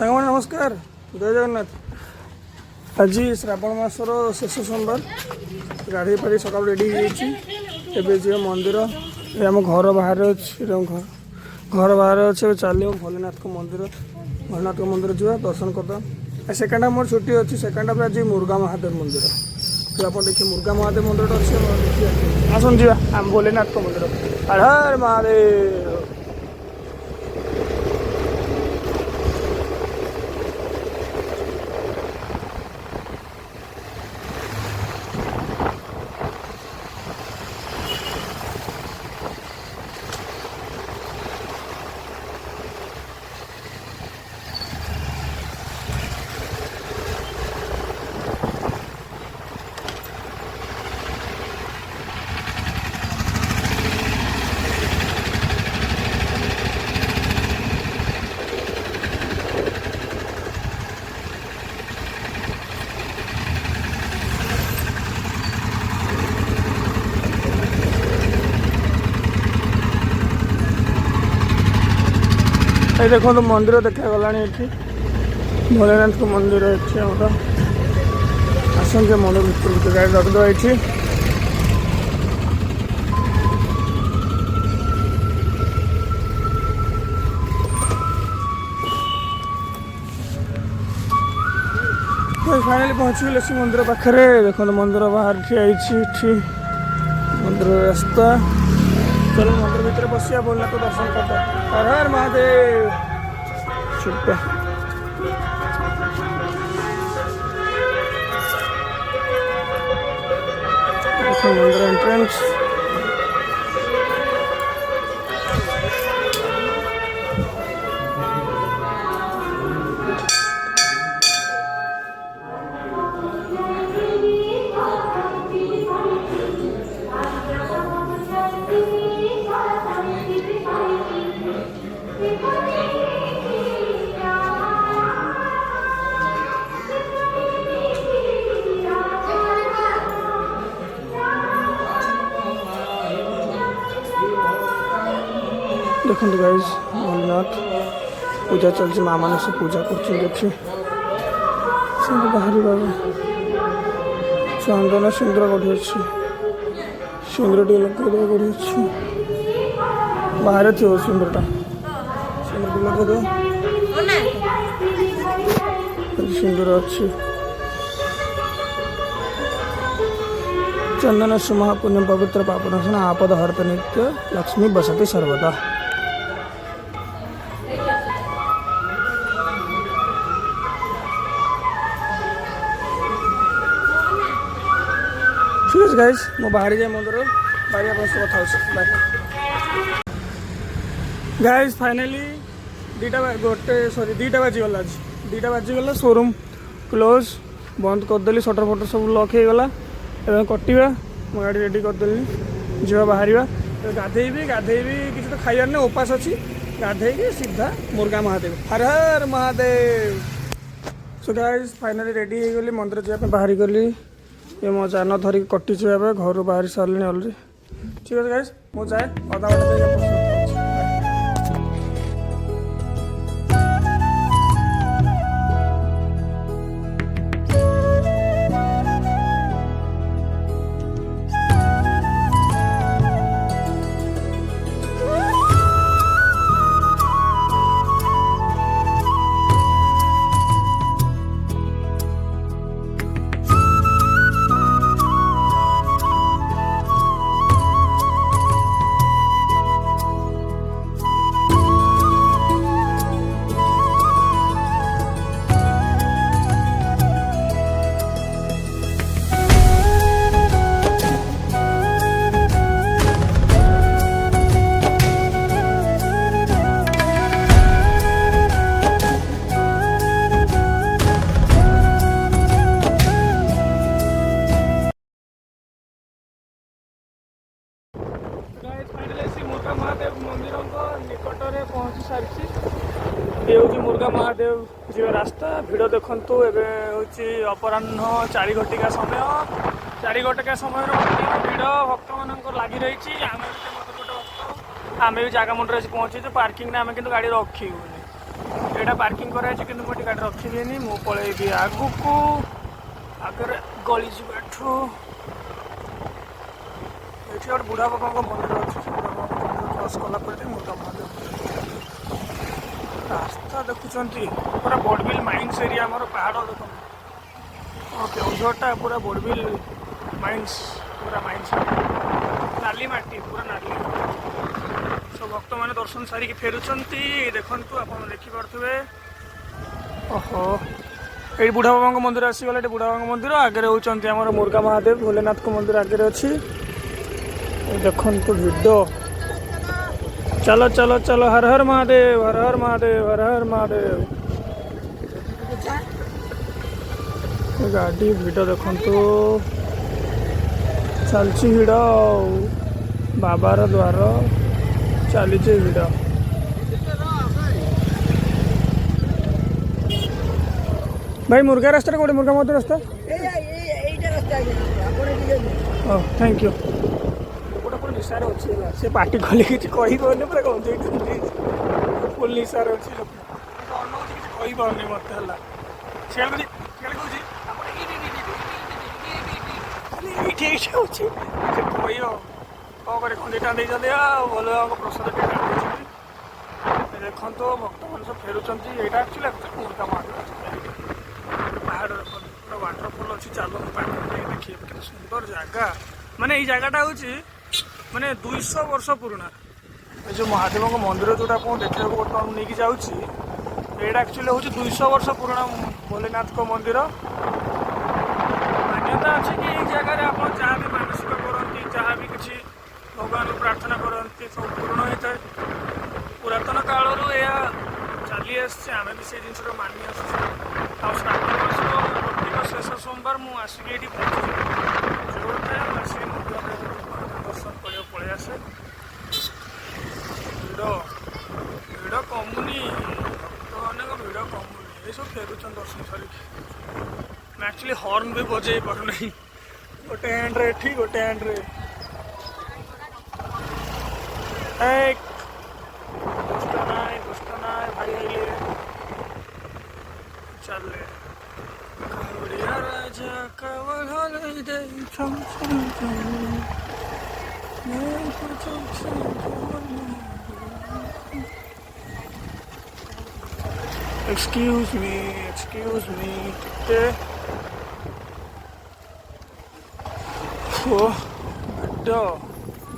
सांगମାନେ नमस्कार जय जगन्नाथ। आज श्रावण मासर शेष सोमवार गाड़ी पाड़ी सका रेडी हो मंदिर आम घर बाहर अच्छे घर बाहर अच्छे चलो भोलेनाथ को मंदिर जा दर्शन करदा। सेकेंड मोर छुट्टी अच्छी सेकेंड आज मुर्गा महादेव मंदिर जो आप देखिए मुर्गा महादेव मंदिर अच्छे आसन जा आम भोलेनाथ को मंदिर हर हर महादेव। ये देखो तो मंदिर देखा गला भोलेनाथ को मंदिर अच्छे आसन के मंदिर भर गाड़ी रखद ये फाइनाली पहुँची गले से मंदिर पाखे देखो मंदिर बाहर ठिया मंदिर रास्ता चलो मंदिर भीतर बसिया भोलेनाथ दर्शन करता। हर हर महादेव। मंदिर एंट्रेंस देखो गाइज भोलेनाथ पूजा चलती माँ मान से पूजा कर बाहर चंदन सिंदूर गढ़ी अच्छी सिंदूर टे लगे गढ़ी अच्छी बाहर थी सिंदूरटा सिंदूर लगे सिंदूर अच्छी चंदन सुमहापुण्य पवित्र पापनाशन आपद हरत नित्य लक्ष्मी बसती सर्वदा। ठीक है गाइज मो बाहरी जाए मंदिर बाहरी आप कथा बाय गाइज फाइनाली दुईटा बाजीगला आज 2टा बाजीगला शोरूम क्लोज बंद करदेली सटर फटर सब लक हो गला एवं कटा मो गाड़ी रेडी करदेली झील बाहर गाधेबी किसी तो खाइबार नहीं उपास अच्छी गाधे सीधा मुर्गा महादेव हर हर Mahadev. So guys finally ready हो गली मंदिर जाए बाहरी गली ये मो जान धरिक कटी घर बाहरी सारे अलरेडी। ठीक है गाइज मो जाए अधा बाटा मुर्गा महादेव मंदिर निकट में पहुँची सारी ये हूँ मुर्गा महादेव जी रास्ता भिड़ देखु एवं अपराह 4 घटिका समय 4 घटिका समय भिड़ भक्त मान लगी रही आम भी आम भी जगह मुंडे पहुँची पार्किंग आम कि गाड़ी रखी ଏଇଟା ପାର୍କିଂ କରାଯାଇଛି କିନ୍ତୁ ମୁଁ ଏଠି ଗାଡ଼ି ରଖିବିନି। ମୁଁ ପଳେଇବି ଆଗକୁ, ଆଗରେ ଗଳି ଯିବାଠୁ ଏଠି ଗୋଟେ ବୁଢ଼ା ବାବାଙ୍କ ମନ୍ଦିର ଅଛି। ସେ ବୁଢ଼ା ବାବାଙ୍କ ମନ୍ଦିର କ୍ରସ୍ କଲା ପରେ ମୁର୍ଗା ମହାଦେବ ରାସ୍ତା ଦେଖୁଛନ୍ତି। ପୁରା ବଡ଼ବିଲ ମାଇନ୍ସ ଏରିଆ ଆମର, ପାହାଡ଼ ଦେଖନ୍ତୁ। କେଉଁଝରଟା ପୁରା ବଡ଼ବିଲ ମାଇନ୍ସ, ପୁରା ମାଇନ୍ସ ନାଲି ମାଟି, ପୁରା ନାଲି। ସବୁ ଭକ୍ତମାନେ ଦର୍ଶନ ସାରିକି ଫେରୁଛନ୍ତି। ଦେଖନ୍ତୁ, ଆପଣ ଦେଖିପାରୁଥିବେ। ଓହୋ, ଏଇଠି ବୁଢ଼ା ବାବାଙ୍କ ମନ୍ଦିର ଆସିଗଲା। ଏଠି ବୁଢ଼ା ବାବାଙ୍କ ମନ୍ଦିର ଆଗରେ ହେଉଛନ୍ତି ଆମର ମୁର୍ଗା ମହାଦେବ, ଭୋଲେନାଥଙ୍କ ମନ୍ଦିର ଆଗରେ ଅଛି। ଦେଖନ୍ତୁ ଭିଡ଼। ଚାଲ ଚାଲ ଚାଲ, ହର ହର ମହାଦେବ, ହର ହର ମହାଦେବ, ହର ହର ମହାଦେବ। ଗାଡ଼ି ଭିଡ଼ ଦେଖନ୍ତୁ, ଚାଲିଛି ଭିଡ଼। ବାବାର ଦ୍ୱାର ଚାଲିଛି ଭିଡ଼। ଭାଇ ମୁର୍ଗା ରାସ୍ତାରେ କୋଉଠି? ମୁର୍ଗା ମହାଦେବ ରାସ୍ତା? ଓ ଥ୍ୟାଙ୍କ ୟୁ। ଗୋଟେ ପୁରା ନିଶାରେ ଅଛି ହେଲା, ସେ ପାଟି ଖୋଲି କିଛି କହିପାରୁନି, ପୁରା ଗଞ୍ଜେଇ ଫୁଲ ନିଶାରେ ଅଛି। ଲୋକ ଅନଉଛି, କିଛି କହିପାରୁନି ମୋତେ ହେଲା। ସେ କହୁଛି ଏଇଠି ଏଇଠି ଅଛି, କହିବ କ'ଣ କରି ଖଣ୍ଡିଟା ଦେଇଛନ୍ତି ଆଉ ଭଲ ଭାବ ପ୍ରସାଦ ଟିକେ ଦେଇଛନ୍ତି। ଦେଖନ୍ତୁ ଭକ୍ତମାନେ ସବୁ ଫେରୁଛନ୍ତି। ଏଇଟା ଆକ୍ଚୁଆଲି ମୁର୍ଗା ମହାଦେବ ପାହାଡ଼ ଦେଖନ୍ତୁ, ପୁରା ୱାଟରଫଲ୍ ଅଛି। ଚାଲନ୍ତୁ ପାଖରେ ଦେଖିବେ କେତେ ସୁନ୍ଦର ଜାଗା। ମାନେ ଏଇ ଜାଗାଟା ହେଉଛି ମାନେ 200 ବର୍ଷ ପୁରୁଣା। ଏ ଯେଉଁ ମହାଦେବଙ୍କ ମନ୍ଦିର ଯେଉଁଟା ଆପଣ ଦେଖିବାକୁ ବର୍ତ୍ତମାନ ନେଇକି ଯାଉଛି, ଏଇଟା ଆକ୍ଚୁଆଲି ହେଉଛି 200 ବର୍ଷ ପୁରୁଣା ଭୋଲେନାଥଙ୍କ ମନ୍ଦିର। ମାନ୍ୟତା ଅଛି କି ଏଇ ଜାଗାରେ ଆପଣ ଯାହା ବି ମାନସିକ କରନ୍ତି, ଯାହା ବି କିଛି ଭଗବାନଙ୍କୁ ପ୍ରାର୍ଥନା କରନ୍ତି, ସବୁ ପୂରଣ ହୋଇଥାଏ। ପୁରାତନ କାଳରୁ ଏହା ଚାଲି ଆସିଛି, ଆମେ ବି ସେଇ ଜିନିଷଟା ମାନି ଆସୁଛୁ। ଆଉ ଶ୍ରାବଣ ମାସର ପ୍ରତ୍ୟେକ ଶେଷ ସୋମବାର ମୁଁ ଆସିକି ଏଇଠି ପହଞ୍ଚିଯାଏ। ଯୋଉ ଥାଏ ମୁଁ ଆସିକି ମନ୍ଦିର ଦର୍ଶନ କରିବାକୁ ପଳେଇ ଆସେ। ଭିଡ଼ କମୁନି, ଭକ୍ତମାନଙ୍କ ଭିଡ଼ କମୁନି। ଏସବୁ ଫେରୁଛନ୍ତି ଦର୍ଶନ ସାରିକି। ମୁଁ ଆକ୍ଚୁଆଲି ହର୍ନ ବି ବଜେଇ ପାରୁନାହିଁ, ଗୋଟେ ହ୍ୟାଣ୍ଡରେ ଏଠି, ଗୋଟେ ହ୍ୟାଣ୍ଡରେ ଦୁଷ୍ଟ ନାଇଁ ଭାଇ ଆଇଲେ ଚାଲେ। କାଉଡ଼ିଆ ରାଜା କାवल दे छम छम एक्सक्यूज मी ଟିକେ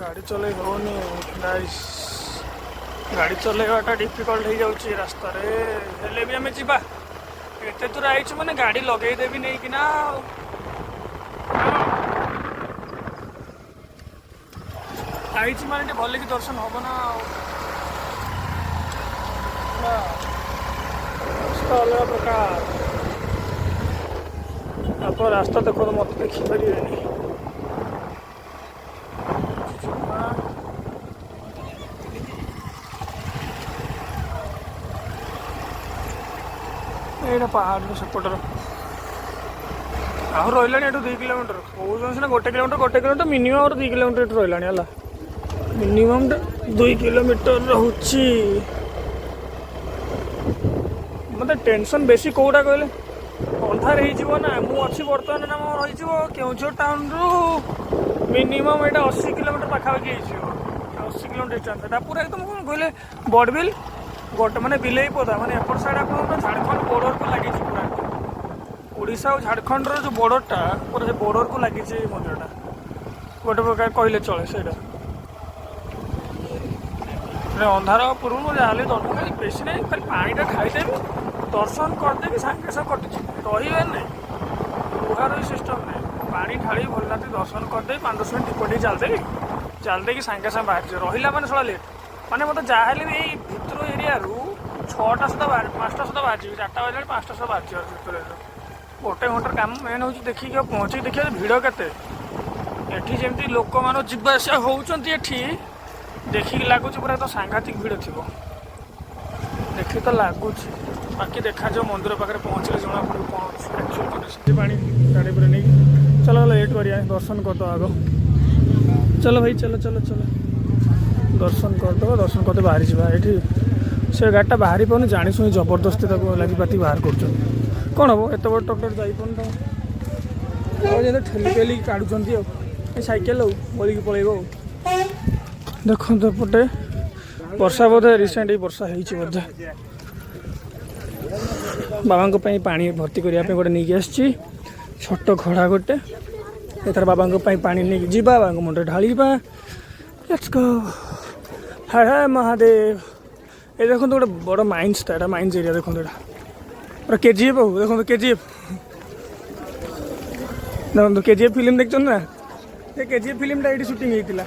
ଗାଡ଼ି ଚଲେଇ ହେଉନି ଗାଇସ୍। ଗାଡ଼ି ଚଲେଇବାଟା ଡିଫିକଲ୍ଟ ହେଇଯାଉଛି ରାସ୍ତାରେ, ହେଲେ ବି ଆମେ ଯିବା। ଏତେ ଦୂର ଆଇଛୁ ମାନେ ଗାଡ଼ି ଲଗେଇଦେବି ନେଇକିନା ଆଉ। ଆଇଛି ମାନେ ଟିକେ ଭଲକି ଦର୍ଶନ ହବ ନା ଆଉ। ରାସ୍ତା ଅଲଗା ପ୍ରକାର। ଆପଣ ରାସ୍ତା ଦେଖନ୍ତୁ, ମୋତେ ଦେଖିପାରିବେନି। ଏଇଟା ପାହାଡ଼ର ସେପଟର ଆଉ ରହିଲାଣି ଏଠୁ 2 କିଲୋମିଟର। କହୁଛନ୍ତି ସିନା 1 କିଲୋମିଟର ମିନିମମ୍ 2 କିଲୋମିଟର ଏଠୁ ରହିଲାଣି ହେଲା। ମିନିମମ୍ 2 କିଲୋମିଟର ରହୁଛି। ମୋତେ ଟେନସନ୍ ବେଶୀ କେଉଁଟା କହିଲେ, ଅନ୍ଧାର ହେଇଯିବ ନା। ମୁଁ ଅଛି ବର୍ତ୍ତମାନ ନା ମୋର ରହିଯିବ କେଉଁଝର ଟାଉନରୁ ମିନିମମ୍ ଏଇଟା 80 କିଲୋମିଟର ପାଖାପାଖି ହେଇଯିବ। 80 କିଲୋମିଟର ଡିଷ୍ଟାନ୍ସ। ଏଇଟା ପୁରା ଏକଦମ କ'ଣ କହିଲେ ବଡ଼ବିଲ ଗୋଟେ ମାନେ ବିଲେଇ ପଦା, ମାନେ ଏପଟ ସାଇଡ଼ ଆପଣଙ୍କର ଝାଡ଼ଖଣ୍ଡ ବୋର୍ଡ଼ରକୁ ଲାଗିଛି। ପୁରା ଓଡ଼ିଶା ଆଉ ଝାଡ଼ଖଣ୍ଡର ଯେଉଁ ବୋର୍ଡ଼ରଟା, ପୁରା ସେ ବୋର୍ଡ଼ରକୁ ଲାଗିଛି ଏଇ ମନ୍ଦିରଟା। ଗୋଟେ ପ୍ରକାର କହିଲେ ଚଳେ ସେଇଟା। ମାନେ ଅନ୍ଧାର ପୂର୍ବରୁ ଯାହାହେଲେ ଦର୍ଶନ, ବେଶୀ ନାହିଁ, ଖାଲି ପାଣିଟା ଖାଇଦେବି, ଦର୍ଶନ କରିଦେବି, ସାଙ୍ଗେ ସାଙ୍ଗେ କଟିଯିବି। ରହିବାର ନାହିଁ, ରୁହାରୁହି ସିଷ୍ଟମ୍ ନାହିଁ। ପାଣି ଢାଳି ଭୋଲେନାଥ ଦର୍ଶନ କରିଦେବି, 5-10 ମିନିଟ୍ ଧୂପ ଟିକେ ଚାଲିଦେଇକି ସାଙ୍ଗେ ସାଙ୍ଗେ ବାହାରିଯିବ। ରହିଲା ମାନେ ସଳା ଲେଟ୍। ମାନେ ମୋତେ ଯାହାହେଲେ ବି ଏଇ ଭିତର ଏରିଆରୁ 6ଟା ସୁଦ୍ଧା 5ଟା ସୁଦ୍ଧା ବାହାରିଯିବି। 4ଟା ବାଜିଲାଣି, 5ଟା ସୁଦ୍ଧା ବାହାରିଯିବ ଭିତର ଏରିଆରୁ। 1 ଘଣ୍ଟାର କାମ ମେନ୍ ହେଉଛି ଦେଖିକି ଆଉ ପହଞ୍ଚିକି ଦେଖିବା ଭିଡ଼ କେତେ। ଏଠି ଯେମିତି ଲୋକମାନେ ଯିବା ଆସିବା ହେଉଛନ୍ତି, ଏଠି ଦେଖିକି ଲାଗୁଛି ପୁରା ତ ସାଂଘାତିକ ଭିଡ଼ ଥିବ। ଦେଖି ତ ଲାଗୁଛି, ବାକି ଦେଖାଯିବ ମନ୍ଦିର ପାଖରେ ପହଞ୍ଚିଲେ ଜଣାପଡ଼ିବ କ'ଣ ଅଛି ଆକ୍ଚୁଆଲି କଣ୍ଡିସନ୍। ପାଣି ଗାଡ଼ି ଉପରେ ନେଇକି ଚାଲ ଲେଟ୍ କରିବା, ଦର୍ଶନ କରିଦେବା ଆଗ। ଚାଲ ଭାଇ ଚାଲ ଦର୍ଶନ କରିଦେବା, ବାହାରିଯିବା। ଏଠି से गाड़ीटा बाहरी पाने जाशुणी जबरदस्ती लगी पाती बाहर कर कौन हम एत बड़ टक्टर जापन तो ठेली पेली काढ़ुंट सैकेल बोलिकी पलैब देखो एपटे वर्षा बोधे रिसेंट वर्षा होधे बाबा पा भर्ती करने गोटे नहीं आसी छोट घड़ा गोटे एथर बाबा पानी नहीं जी बाबा मुंडे ढालिबा लेट्स गो हाय हाय महादेव ये देखो गोटे बड़ माइंस माइंस एरिया देखो पूरा केजीएफ हो देखो केजीएफ देखो केजीएफ फिल्म देखते ना ये केजीएफ फिल्मटा ये सुटिंग होता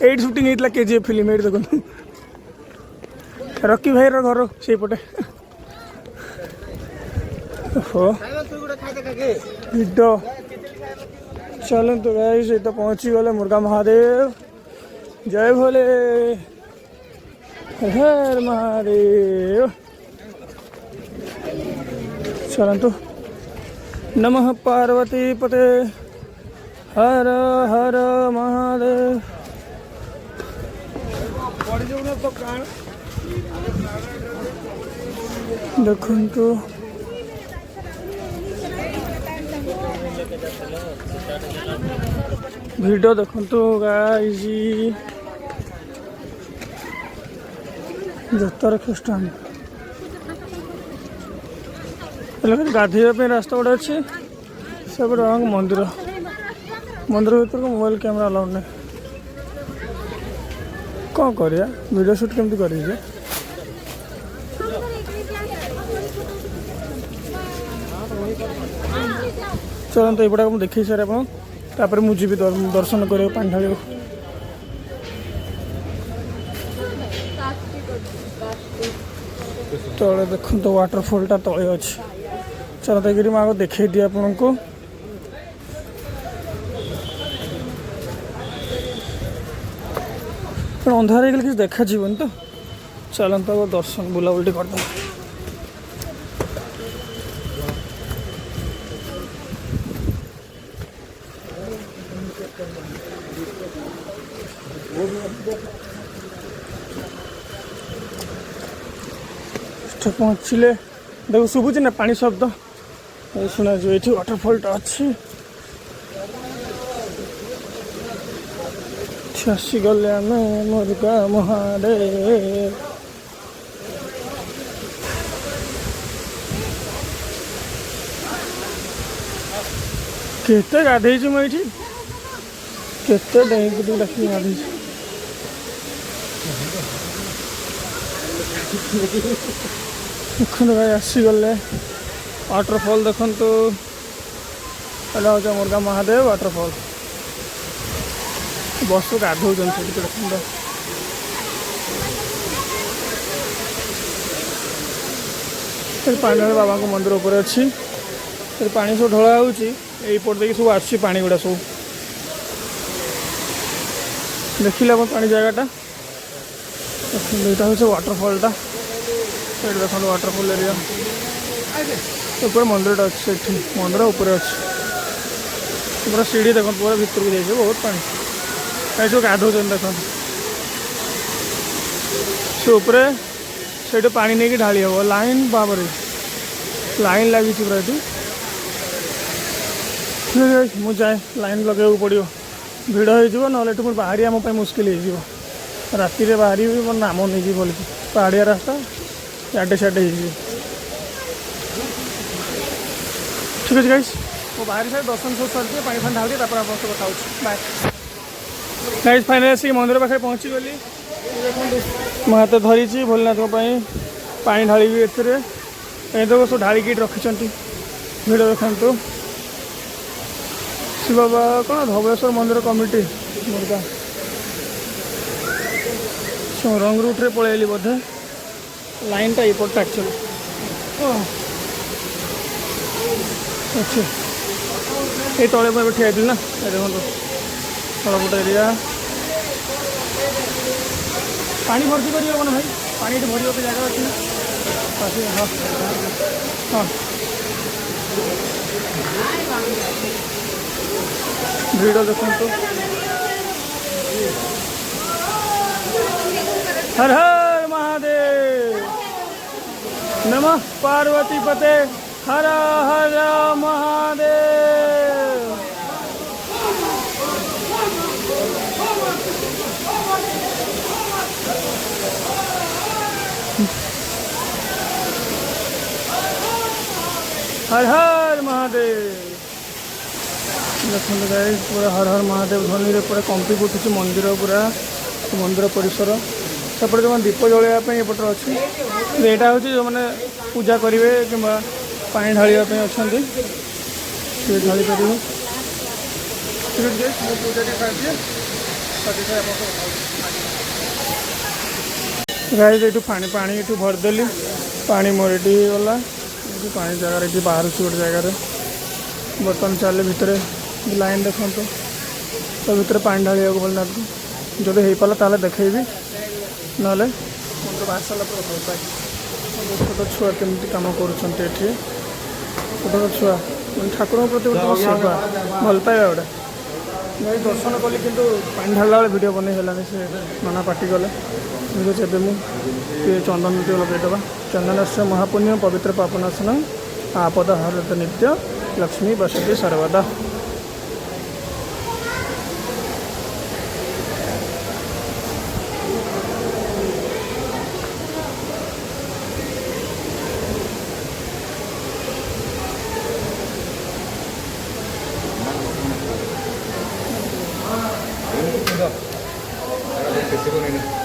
ये सुटिंग होता केजीएफ फिल्म ये देखो रॉकी भाई घर से पटे चलते गाइस ये तो पहुँची गले मुर्गा महादेव जय भोले हर महादेव चलतु नमः पार्वती पते हर हर महादेव देखु वीडियो देखु गाइस जतर ख्रीष्टान गाधे रास्ता गोटे अच्छी सब मंदिर मंदिर भर को मोबाइल कैमेरा अलाउड नहीं कौन करिया वीडियो शूट केमती करेंगे चलते यपटा मुझे देखी सारे आप मुझे दर्शन कर पानी ढाल तले देखो तो वाटरफॉलटा तले अच्छे चलते कि आगे देखे दिए आपन को अंधार हो किसी देखा जीवन तो चलते अब दर्शन बुलाबुली करदे पहुँचले देखो शुभुच ना पानी शब्द शुणा ये वाटरफॉलटा अच्छी आसी गले आम मुर्गा महादेव केते गाधे मुझे केते डेई डाक गाधे देखते भाई आसीगले वाटरफॉल देखु हूँ मुर्गा महादेव वाटरफॉल बस गाधौ देखते पानी बाबा को मंदिर उपर अच्छी पानी सब ढला होपट देखिए सब आस पानी गुड़ा सब देखिले पानी जगटा हूँ वाटरफॉलटा देखो वाटरफॉल एरिया ऊपर मंदिर अच्छे मंदिर ऊपर अच्छे पूरा सीढ़ी देख पूरा भितर को जाइए बहुत पानी कहीं सब गाधौ देख से पा नहीं ढाली हम लाइन भाव लाइन लगी पूरा ये मुझे जाए लाइन लगे पड़ो भिड़ हो ना बाहरी आम मुस्किल हो राति बाहरी भी मोर नाम नहीं बोल पहाड़िया रास्ता साढ़े साढ़े ठीक अच्छे गाइस वो बाहरी साइड दर्शन सब सारी पानी फानी ढाल दिए आप कथा बाय गाइस फाइनल आसिक मंदिर पाखे पहुँची गली मो हाथ धरी भोलेनाथ पानी ढाली ए सब ढालिक रखिंट भिड़ देखु शिव बाबा कौन धवलेश्वर मंदिर कमिटी मुर्गा रंग रूट्रे पलैली बोधे लाइन टा एपटा एक्चुअली अच्छे ये तले मैं ठिया ना देखो तलपट एरिया पानी भर्ती कर भाई पानी भर जगह अच्छी हाँ हाँ भिड़ देखो हर हर महादेव। नमः पार्वती पते हर हर महादेव। हर हर महादेव। देखते गाइस पूरा हर हर महादेव ध्वनि रे पूरा कंपी उठुची मंदिर पूरा मंदिर परिसर सेपटे जो दीप जलवाई एपटे अच्छी यहाँ हूँ जो मैंने पूजा करेंगे कि पानी ढालिया अच्छा ढाली पारे पूजा गाइस ये पानी पानी ये भरदेली पानी मोर ये गला पानी जगार ये बाहर गोटे जगार बर्तमान चले भितर लाइन देखो तो भितर पानी ढालिया बोलना जब हो पाला ताले देखी ना मन तो बाहर सारा भल पाए छोट छुआ केमती कम कर छोट छुआ ठाकुर प्रति गोटे सेवा भल पाइबा गोटे भाई दर्शन कली कि पानी ढाला बेले भिड बन से नाना पार्टी गले जब मुझे चंदन टी लगेदेवा चंदन से महापुण्य पवित्र पापनाशन आपद हरत नित्य लक्ष्मी बसती सर्वदा। Terima kasih.